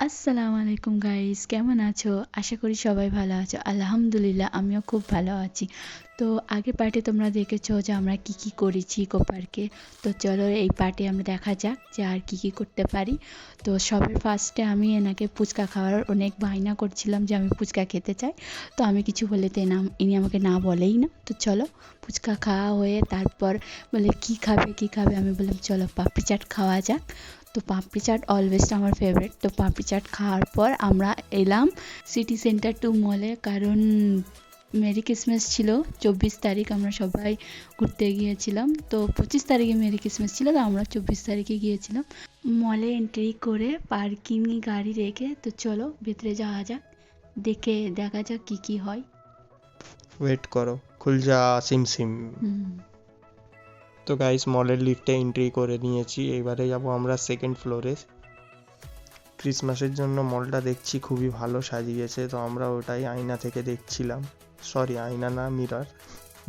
আসসালামু আলাইকুম গাইস, কেমন আছো? আশা করি সবাই ভালো আছো। আলহামদুলিল্লাহ আমিও খুব ভালো আছি। তো আগের পার্টে তোমরা দেখেছো যে আমরা কি কি করেছি ইকো পার্কে। তো চলো এই পার্টে আমরা দেখা যাক যে আর কি কি করতে পারি। তো সবার ফার্স্টে আমি এনাকে ফুচকা খাওয়ার অনেক বায়না করছিলাম যে আমি ফুচকা খেতে চাই। তো আমি কিছু বলে তো ইনি আমাকে না বলেই না। তো চলো ফুচকা খাওয়া হয়ে তারপর বলে কি খাবে, আমি বললাম চলো পাপড়ি চাট খাওয়া যাক। তো পাপড়ি চাট অলওয়েজ আমার ফেভারিট। তো পাপড়ি চাট খাওয়ার পর আমরা এলাম সিটি সেন্টার টু মলে, কারণ মেরি ক্রিসমাস ছিল 24 তারিখ, আমরা সবাই ঘুরতে গিয়েছিলাম। তো 25 তারিখে মেরি ক্রিসমাস ছিল, তো আমরা 24 তারিখে গিয়েছিলাম। মলে এন্ট্রি করে পার্কিংয়ে গাড়ি রেখে তো চলো ভেতরে যাওয়া যাক, দেখা যাক কি কি হয়। ওয়েট করো, খুল যা সিমসিম। তো গাইস মলের লিফটে এন্ট্রি করে নিয়েছি, এবারে যাব আমরা সেকেন্ড ফ্লোরে। ক্রিসমাসের জন্য মলটা দেখছি খুবই ভালো সাজিয়েছে, তো আমরা ওটাই আয়না থেকে দেখছিলাম। সরি, আয়না না, মিরর।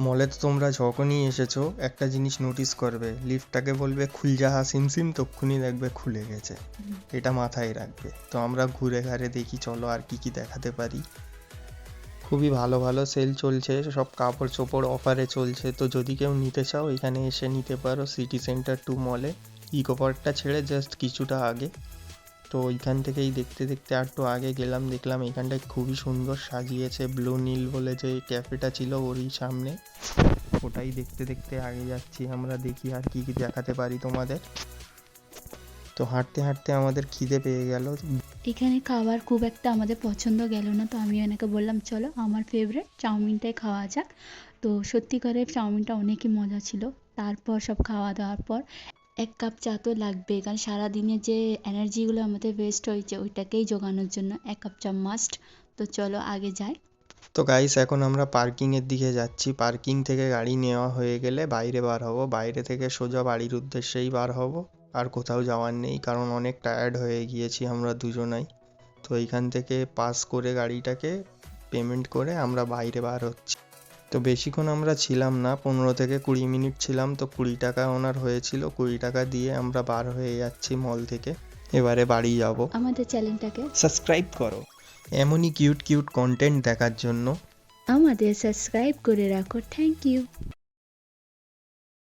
মলে তো তোমরা যখনই এসেছো একটা জিনিস নোটিস করবে, লিফটটাকে বলবে খুল যা সিমসিম, তক্ষুনি দেখবে খুলে গেছে। এটা মাথায় রাখবে। তো আমরা ঘুরে ঘাড়ে দেখি, চলো আর কি কি দেখাতে পারি। খুবই ভালো ভালো সেল চলছে, সব কাপড় চোপড় অফারে চলছে। তো যদি কেউ নিতে চাও এখানে এসে নিতে পারো সিটি সেন্টার টু মলে, ইকো পার্কটা ছেড়ে জাস্ট কিছুটা আগে। তো ওইখান থেকেই দেখতে দেখতে আর একটু আগে গেলাম, দেখলাম এইখানটায় খুবই সুন্দর সাজিয়েছে। ব্লু নীল বলে যে ক্যাফেটা ছিল ওরই সামনে, ওটাই দেখতে দেখতে আগে যাচ্ছি আমরা, দেখি আর কি কি দেখাতে পারি তোমাদের। তো হাঁটতে হাঁটতে আমাদের খিদে পেয়ে গেল। এখানে খাবার খুব একটা আমাদের পছন্দ গেল না, তো আমি ওনাকে বললাম চলো আমার ফেভারিট চাউমিনটাই খাওয়া যাক। তো সত্যিকারের চাউমিনটা অনেকই মজা ছিল। তারপর সব খাওয়া দাওয়ার পর 1 কাপ চা তো লাগবে, কারণ সারাদিনে যে এনার্জিগুলো আমাদের ওয়েস্ট হয়েছে ওইটাকেই জোগানোর জন্য 1 কাপ চা মাস্ট। তো চলো আগে যাই। তো গাইস এখন আমরা পার্কিংয়ের দিকে যাচ্ছি। পার্কিং থেকে গাড়ি নেওয়া হয়ে গেলে বাইরে বার হব, বাইরে থেকে সোজা বাড়ির উদ্দেশ্যেই বার হব। আর কোথাও যাওয়ার নেই, কারণ অনেক টায়ার্ড হয়ে গিয়েছি আমরা দুজনাই। তো এইখান থেকে পাস করে গাড়িটাকে পেমেন্ট করে আমরা বাইরে বার হচ্ছি। তো বেশিক্ষণ আমরা ছিলাম না, 15 থেকে 20 মিনিট ছিলাম। তো 20 টাকা ওনার হয়েছিল, 20 টাকা দিয়ে আমরা বার হয়ে যাচ্ছি মল থেকে। এবারে বাড়ি যাব। আমাদের চ্যানেলটাকে সাবস্ক্রাইব করো এমনই কিউট কিউট কন্টেন্ট দেখার জন্য। আমাদের সাবস্ক্রাইব করে রাখো। Thank you.